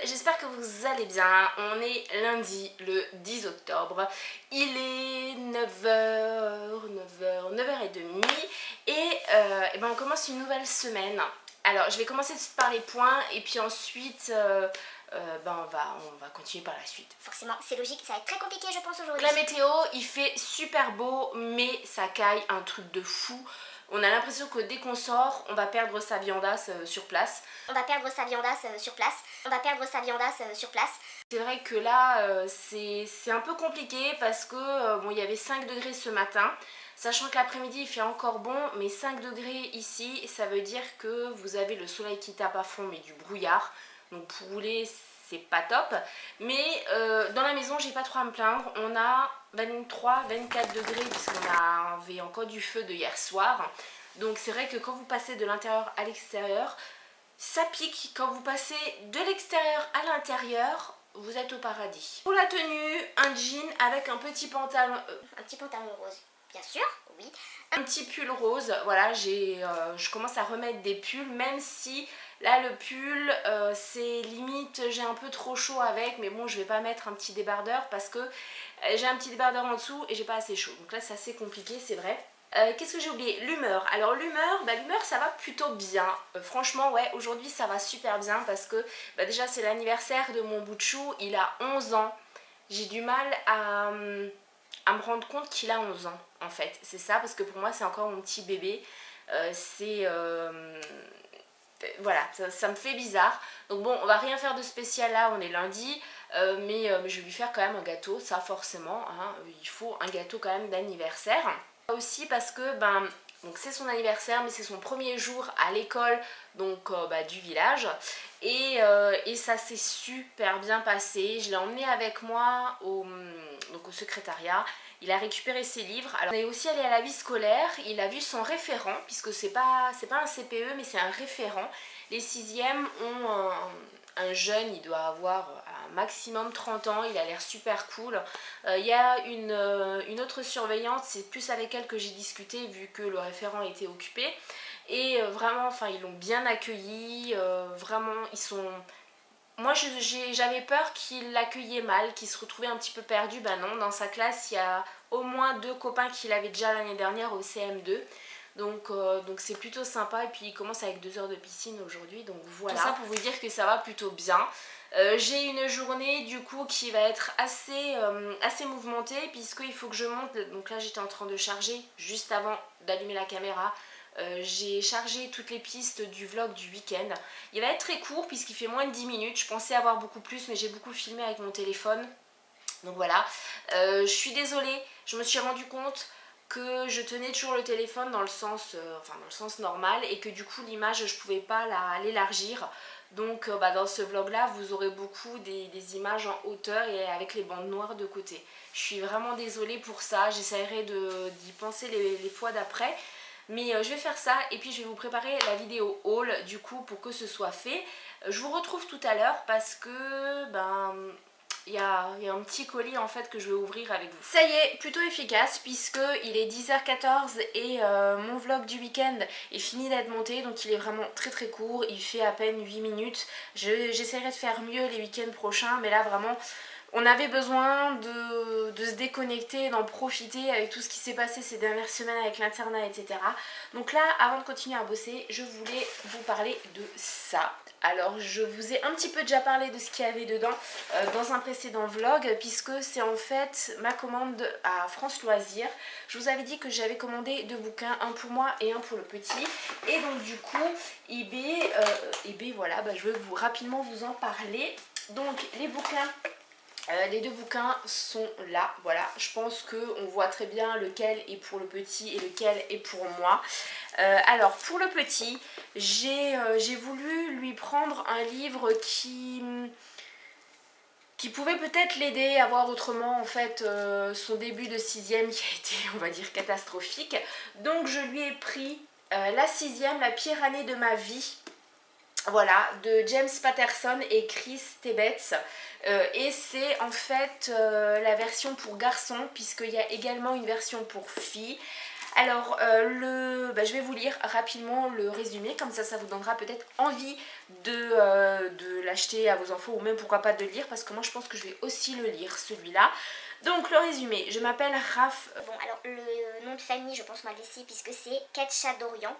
j'espère que vous allez bien. On est lundi le 10 octobre. Il est 9h30 et ben on commence une nouvelle semaine. Alors je vais commencer par les points et puis ensuite ben on va continuer par la suite. Forcément, c'est logique, ça va être très compliqué je pense aujourd'hui. La météo, il fait super beau mais ça caille un truc de fou. On a l'impression que dès qu'on sort, on va perdre sa viandasse sur place. On va perdre sa viandasse sur place. On va perdre sa viandasse sur place. C'est vrai que là, c'est un peu compliqué parce que bon, il y avait 5 degrés ce matin. Sachant que l'après-midi, il fait encore bon, mais 5 degrés ici, ça veut dire que vous avez le soleil qui tape à fond, mais du brouillard. Donc pour rouler, c'est pas top. Mais dans la maison, j'ai pas trop à me plaindre. On a 23-24 degrés puisqu'on avait encore du feu de hier soir. Donc c'est vrai que quand vous passez de l'intérieur à l'extérieur, ça pique. Quand vous passez de l'extérieur à l'intérieur, vous êtes au paradis. Pour la tenue, un jean avec un petit pantalon... Un petit pantalon rose, bien sûr, oui. Un petit pull rose, voilà, je commence à remettre des pulls, même si là le pull, c'est limite, j'ai un peu trop chaud avec, mais bon, je vais pas mettre un petit débardeur parce que j'ai un petit débardeur en dessous et j'ai pas assez chaud. Donc là, c'est assez compliqué, c'est vrai. Qu'est-ce que j'ai oublié? L'humeur. Alors l'humeur, l'humeur ça va plutôt bien. Franchement ouais, aujourd'hui ça va super bien parce que déjà c'est l'anniversaire de mon bout de chou, il a 11 ans. J'ai du mal à me rendre compte qu'il a 11 ans en fait. C'est ça parce que pour moi c'est encore mon petit bébé. Voilà, ça me fait bizarre. Donc bon, on va rien faire de spécial là, on est lundi. Mais je vais lui faire quand même un gâteau, ça forcément, hein, il faut un gâteau quand même d'anniversaire. Aussi parce que donc c'est son anniversaire mais c'est son premier jour à l'école donc du village et ça s'est super bien passé. Je l'ai emmené avec moi au secrétariat. Il a récupéré ses livres. Alors, on est aussi allé à la vie scolaire. Il a vu son référent puisque c'est pas un CPE mais c'est un référent. Les 6e ont un jeune, il doit avoir un maximum 30 ans, il a l'air super cool. Il y a une autre surveillante, c'est plus avec elle que j'ai discuté vu que le référent était occupé. Et vraiment, enfin, ils l'ont bien accueilli, vraiment, ils sont... Moi, j'avais peur qu'il l'accueillait mal, qu'il se retrouvait un petit peu perdu. Ben non, dans sa classe, il y a au moins 2 copains qu'il avait déjà l'année dernière au CM2. Donc c'est plutôt sympa et puis il commence avec 2 heures de piscine aujourd'hui, donc voilà. Tout ça pour vous dire que ça va plutôt bien. J'ai une journée du coup qui va être assez mouvementée puisqu'il faut que je monte, donc là j'étais en train de charger juste avant d'allumer la caméra. J'ai chargé toutes les pistes du vlog du week-end. Il va être très court puisqu'il fait moins de 10 minutes, je pensais avoir beaucoup plus mais j'ai beaucoup filmé avec mon téléphone. Donc voilà, je suis désolée, je me suis rendu compte que je tenais toujours le téléphone dans le sens normal et que du coup l'image je pouvais pas l'élargir. Donc dans ce vlog là vous aurez beaucoup des images en hauteur et avec les bandes noires de côté. Je suis vraiment désolée pour ça, j'essaierai d'y penser les fois d'après. Mais je vais faire ça et puis je vais vous préparer la vidéo haul du coup pour que ce soit fait. Je vous retrouve tout à l'heure parce que il y a un petit colis en fait que je vais ouvrir avec vous. Ça y est, plutôt efficace puisque il est 10h14 et mon vlog du week-end est fini d'être monté, donc il est vraiment très très court, il fait à peine 8 minutes. J'essaierai de faire mieux les week-ends prochains, mais là vraiment on avait besoin de se déconnecter, d'en profiter avec tout ce qui s'est passé ces dernières semaines avec l'internat, etc. Donc là, avant de continuer à bosser, je voulais vous parler de ça. Alors, je vous ai un petit peu déjà parlé de ce qu'il y avait dedans dans un précédent vlog, puisque c'est en fait ma commande à France Loisirs. Je vous avais dit que j'avais commandé 2 bouquins, un pour moi et un pour le petit. Et donc du coup, eBay voilà, je vais rapidement vous en parler. Donc les bouquins... les 2 bouquins sont là, voilà, je pense qu'on voit très bien lequel est pour le petit et lequel est pour moi. Alors pour le petit, j'ai voulu lui prendre un livre qui pouvait peut-être l'aider à voir autrement en fait son début de 6e qui a été on va dire catastrophique. Donc je lui ai pris la 6e, la pire année de ma vie. Voilà, de James Patterson et Chris Tebbets. Et c'est en fait la version pour garçons, puisqu'il y a également une version pour filles. Alors je vais vous lire rapidement le résumé, comme ça vous donnera peut-être envie de l'acheter à vos enfants ou même pourquoi pas de le lire, parce que moi je pense que je vais aussi le lire celui-là. Donc le résumé, je m'appelle Raph. Bon, alors le nom de famille, je pense mal ici, puisque c'est Ketchadorian.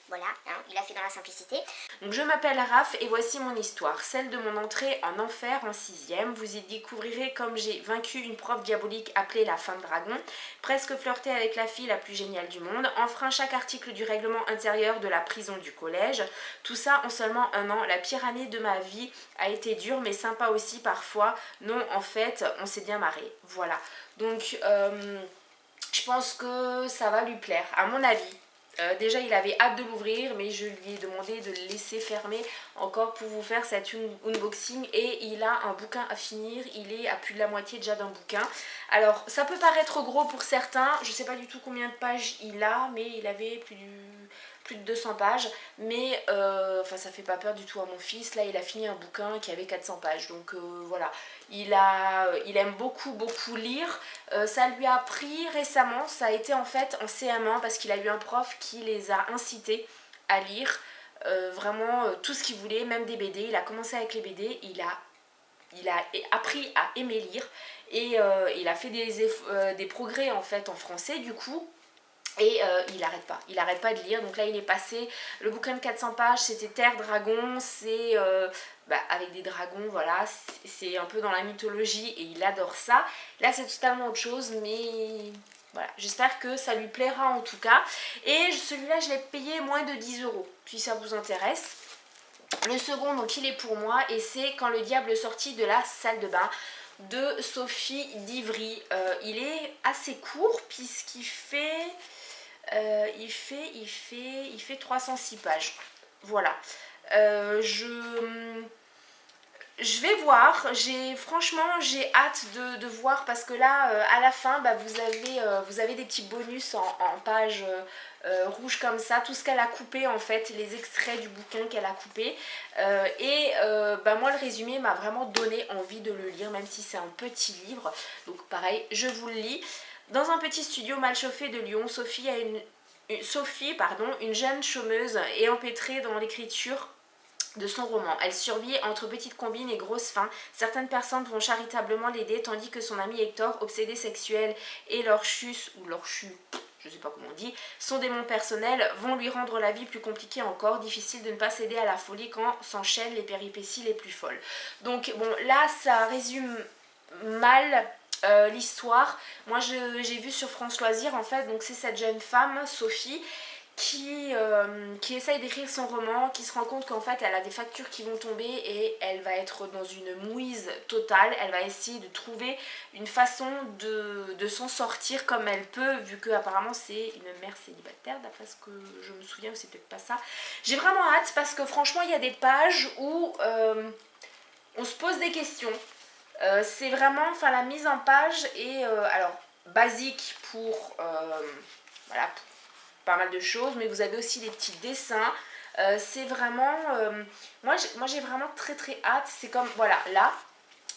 Voilà, hein, il a fait dans la simplicité. Donc je m'appelle Raph et voici mon histoire, celle de mon entrée en enfer en 6e. Vous y découvrirez comme j'ai vaincu une prof diabolique appelée la femme dragon, presque flirté avec la fille la plus géniale du monde, enfreint chaque article du règlement intérieur de la prison du collège. Tout ça en seulement un an. La pire année de ma vie a été dure mais sympa aussi parfois. Non, en fait, on s'est bien marré. Voilà. Donc je pense que ça va lui plaire, à mon avis. Déjà il avait hâte de l'ouvrir mais je lui ai demandé de le laisser fermer encore pour vous faire cet unboxing, et il a un bouquin à finir, il est à plus de la moitié déjà d'un bouquin. Alors ça peut paraître gros pour certains, je sais pas du tout combien de pages il a, mais il avait plus de 200 pages, mais enfin ça fait pas peur du tout à mon fils. Là il a fini un bouquin qui avait 400 pages, donc voilà, il aime beaucoup lire. Ça lui a pris récemment, ça a été en fait en CM1 parce qu'il a eu un prof qui les a incités à lire vraiment tout ce qu'il voulait, même des BD. Il a commencé avec les BD, il a appris à aimer lire, et il a fait des progrès en fait en français du coup. Et il arrête pas de lire. Donc là il est passé, le bouquin de 400 pages c'était Terre Dragon, c'est avec des dragons, voilà, c'est un peu dans la mythologie et il adore ça. Là c'est totalement autre chose, mais voilà, j'espère que ça lui plaira en tout cas. Et celui-là je l'ai payé moins de 10 €, si ça vous intéresse. Le second donc il est pour moi, et c'est Quand le diable sortit de la salle de bain de Sophie d'Ivry. Il est assez court puisqu'il fait... il fait 306 pages. Voilà. Je vais voir. Franchement, j'ai hâte de voir, parce que là, à la fin, vous avez des petits bonus en pages rouges comme ça. Tout ce qu'elle a coupé, en fait, les extraits du bouquin qu'elle a coupé. Moi, le résumé m'a vraiment donné envie de le lire, même si c'est un petit livre. Donc, pareil, je vous le lis. Dans un petit studio mal chauffé de Lyon, Sophie, une jeune chômeuse, est empêtrée dans l'écriture de son roman. Elle survit entre petites combines et grosses faim. Certaines personnes vont charitablement l'aider, tandis que son ami Hector, obsédé sexuel, et Lorchus, ou Lorchu, je sais pas comment on dit, son démon personnel, vont lui rendre la vie plus compliquée encore. Difficile de ne pas céder à la folie quand s'enchaînent les péripéties les plus folles. Donc bon, là ça résume mal l'histoire. Moi j'ai vu sur France Loisirs en fait, donc c'est cette jeune femme, Sophie, qui essaye d'écrire son roman, qui se rend compte qu'en fait elle a des factures qui vont tomber et elle va être dans une mouise totale. Elle va essayer de trouver une façon de s'en sortir comme elle peut, vu que apparemment c'est une mère célibataire d'après ce que je me souviens, ou c'est peut-être pas ça. J'ai vraiment hâte parce que franchement il y a des pages où on se pose des questions. C'est vraiment, enfin la mise en page est alors basique pour voilà, pour pas mal de choses, mais vous avez aussi des petits dessins. C'est vraiment moi j'ai vraiment très hâte. C'est comme voilà, là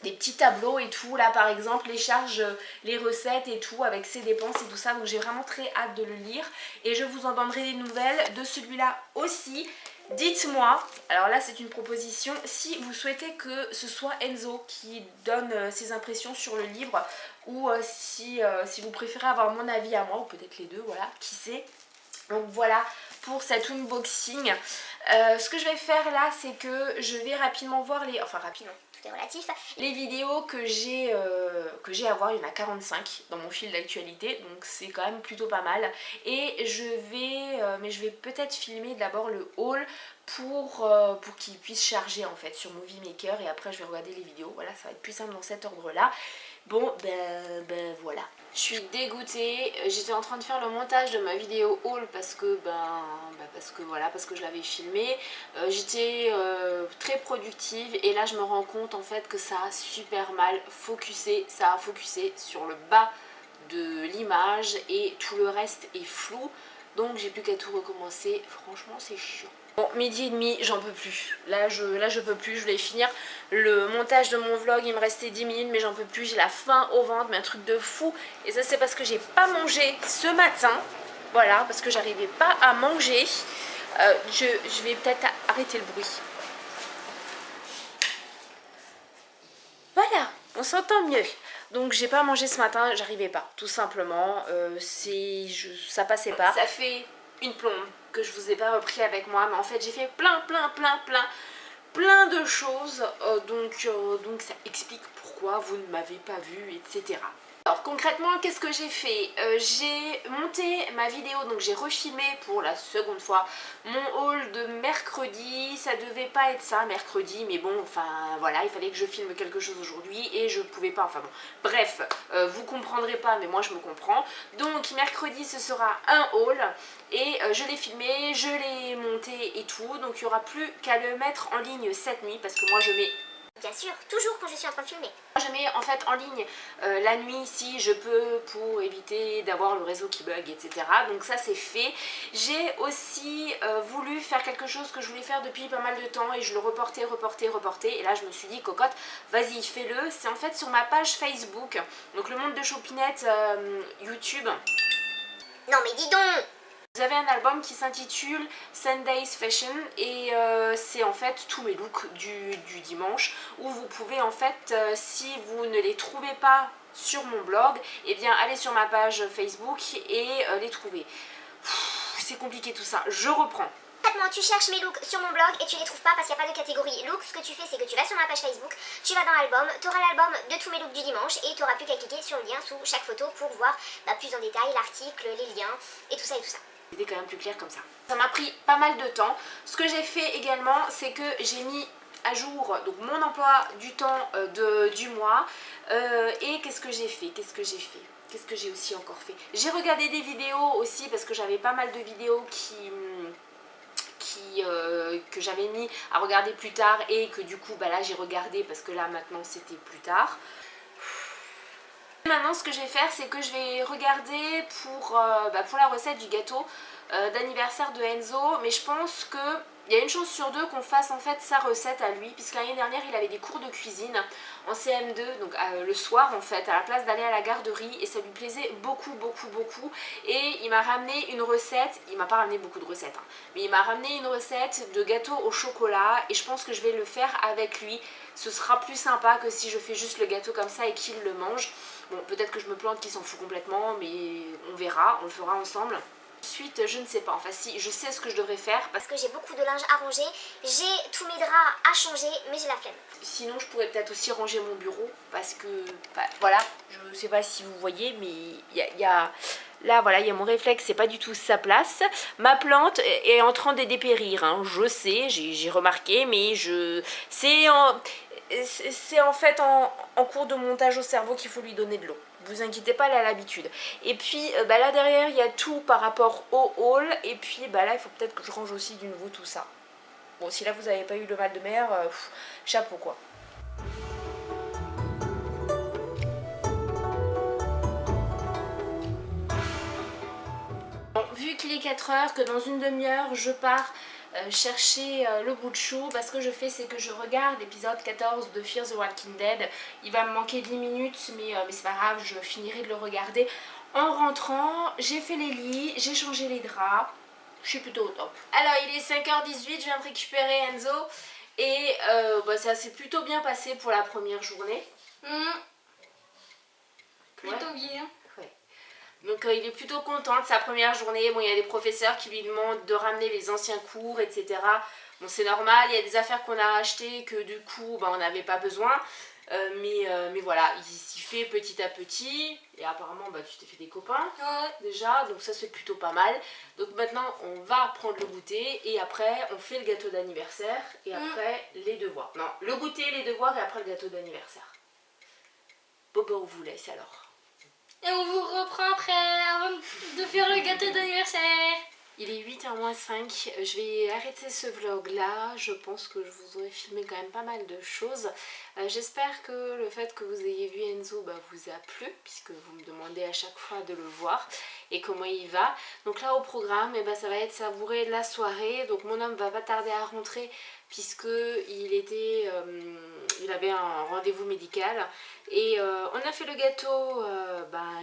des petits tableaux et tout, là par exemple les charges, les recettes et tout avec ses dépenses et tout ça, donc j'ai vraiment très hâte de le lire et je vous en donnerai des nouvelles de celui-là aussi. Dites-moi, alors là c'est une proposition, si vous souhaitez que ce soit Enzo qui donne ses impressions sur le livre, ou si vous préférez avoir mon avis à moi, ou peut-être les deux, voilà, qui sait. Donc voilà pour cet unboxing. Ce que je vais faire là, c'est que je vais rapidement voir les... Enfin rapidement, tout est relatif. Les vidéos que j'ai à voir, il y en a 45 dans mon fil d'actualité, donc c'est quand même plutôt pas mal. Et je vais peut-être filmer d'abord le haul pour qu'il puisse charger en fait sur Movie Maker, et après je vais regarder les vidéos. Voilà, ça va être plus simple dans cet ordre là. Bon ben voilà. Je suis dégoûtée, j'étais en train de faire le montage de ma vidéo haul parce que parce que je l'avais filmé. J'étais très productive et là je me rends compte en fait que ça a super mal focusé, ça a focusé sur le bas de l'image et tout le reste est flou, donc j'ai plus qu'à tout recommencer. Franchement c'est chiant. Bon, 12h30, j'en peux plus. Là je peux plus, je voulais finir le montage de mon vlog, il me restait 10 minutes mais j'en peux plus, j'ai la faim au ventre, mais un truc de fou. Et ça c'est parce que j'ai pas mangé ce matin. Voilà, parce que j'arrivais pas à manger. Je vais peut-être arrêter le bruit. Voilà, on s'entend mieux. Donc j'ai pas mangé ce matin, j'arrivais pas, tout simplement. Ça passait pas. Ça fait une plombe que je vous ai pas repris avec moi, mais en fait j'ai fait plein de choses. Donc ça explique pourquoi vous ne m'avez pas vu, etc. Alors concrètement, qu'est-ce que j'ai fait? J'ai monté ma vidéo, donc j'ai refilmé pour la seconde fois mon haul de mercredi. Ça devait pas être ça mercredi, mais bon, enfin voilà, il fallait que je filme quelque chose aujourd'hui et je pouvais pas, enfin bon. Bref, vous comprendrez pas, mais moi je me comprends. Donc mercredi ce sera un haul et je l'ai filmé, je l'ai monté et tout. Donc il n'y aura plus qu'à le mettre en ligne cette nuit parce que moi je mets... Bien sûr, toujours quand je suis en train de filmer. Je mets en fait en ligne la nuit si je peux pour éviter d'avoir le réseau qui bug, etc. Donc ça c'est fait. J'ai aussi voulu faire quelque chose que je voulais faire depuis pas mal de temps et je le reportais. Et là je me suis dit cocotte, vas-y fais-le. C'est en fait sur ma page Facebook, donc le monde de Chopinette YouTube. Non mais dis donc! Vous avez un album qui s'intitule Sunday's Fashion et c'est en fait tous mes looks du dimanche où vous pouvez en fait, si vous ne les trouvez pas sur mon blog, et bien allez sur ma page Facebook et les trouver. C'est compliqué tout ça, je reprends. Tu cherches mes looks sur mon blog et tu les trouves pas parce qu'il n'y a pas de catégorie look. Ce que tu fais, c'est que tu vas sur ma page Facebook, tu vas dans l'album, tu auras l'album de tous mes looks du dimanche et tu n'auras plus qu'à cliquer sur le lien sous chaque photo pour voir plus en détail l'article, les liens et tout ça et tout ça. C'était quand même plus clair comme ça. Ça m'a pris pas mal de temps. Ce que j'ai fait également, c'est que j'ai mis à jour donc mon emploi du temps du mois. Et qu'est-ce que j'ai fait? Qu'est-ce que j'ai aussi encore fait? J'ai regardé des vidéos aussi parce que j'avais pas mal de vidéos que j'avais mis à regarder plus tard et que du coup là j'ai regardé parce que là maintenant c'était plus tard. Maintenant ce que je vais faire c'est que je vais regarder pour la recette du gâteau d'anniversaire de Enzo, mais je pense que il y a une chance sur deux qu'on fasse en fait sa recette à lui, puisque l'année dernière il avait des cours de cuisine en CM2, donc le soir en fait, à la place d'aller à la garderie, et ça lui plaisait beaucoup et il m'a ramené une recette, il m'a pas ramené beaucoup de recettes, hein, mais il m'a ramené une recette de gâteau au chocolat et je pense que je vais le faire avec lui. Ce sera plus sympa que si je fais juste le gâteau comme ça et qu'il le mange. Bon, peut-être que je me plante, qu'il s'en fout complètement, mais on verra, on le fera ensemble. Ensuite, je ne sais pas, enfin si, je sais ce que je devrais faire parce que j'ai beaucoup de linge à ranger, j'ai tous mes draps à changer, mais j'ai la flemme. Sinon, je pourrais peut-être aussi ranger mon bureau, parce que, voilà, je sais pas si vous voyez, mais là, voilà, il y a mon réflexe, c'est pas du tout sa place. Ma plante est en train de dépérir, hein, je sais, j'ai remarqué, mais c'est en fait en cours de montage au cerveau qu'il faut lui donner de l'eau. Vous inquiétez pas, elle a l'habitude. Et puis là derrière il y a tout par rapport au haul. Et puis là il faut peut-être que je range aussi du nouveau tout ça. Bon, si là vous n'avez pas eu le mal de mer, chapeau quoi. Bon, vu qu'il est 4h, que dans une demi-heure je pars chercher le bout de chou, ce que je fais c'est que je regarde l'épisode 14 de Fear the Walking Dead. Il va me manquer 10 minutes mais c'est pas grave, je finirai de le regarder. En rentrant, j'ai fait les lits, j'ai changé les draps, je suis plutôt au top. Alors il est 5h18, je viens de récupérer Enzo et ça s'est plutôt bien passé pour la première journée. Plutôt bien. Donc il est plutôt content de sa première journée. Bon, il y a des professeurs qui lui demandent de ramener les anciens cours, etc. Bon, c'est normal, il y a des affaires qu'on a achetées que du coup on n'avait pas besoin. Mais voilà, il s'y fait petit à petit. Et apparemment tu t'es fait des copains déjà, donc ça c'est plutôt pas mal. Donc maintenant on va prendre le goûter et après on fait le gâteau d'anniversaire et après les devoirs. Non, le goûter, les devoirs et après le gâteau d'anniversaire. Bon on vous laisse alors. Et on vous reprend après avant de faire le gâteau d'anniversaire. Il est 8h moins 5, je vais arrêter ce vlog là, je pense que je vous aurais filmé quand même pas mal de choses. J'espère que le fait que vous ayez vu Enzo vous a plu, puisque vous me demandez à chaque fois de le voir et comment il va. Donc là au programme, ça va être savourer la soirée. Donc mon homme va pas tarder à rentrer puisque il avait un rendez-vous médical et on a fait le gâteau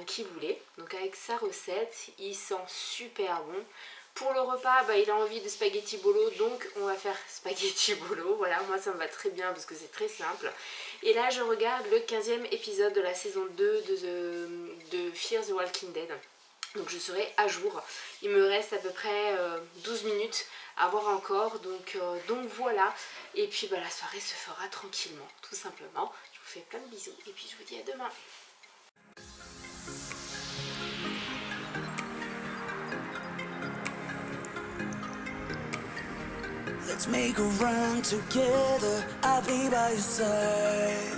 qu'il voulait, donc avec sa recette. Il sent super bon. Pour le repas, il a envie de spaghetti bolo, donc on va faire spaghetti bolo. Voilà, moi ça me va très bien parce que c'est très simple. Et là je regarde le 15e épisode de la saison 2 de Fear the Walking Dead. Donc je serai à jour. Il me reste à peu près 12 minutes à voir encore. Donc voilà. Et puis la soirée se fera tranquillement, tout simplement. Je vous fais plein de bisous et puis je vous dis à demain. Let's make a run together, I'll be by your side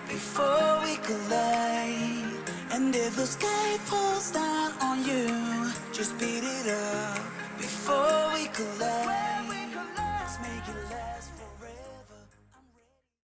before we collide. And if the sky falls down on you, just beat it up before we collide.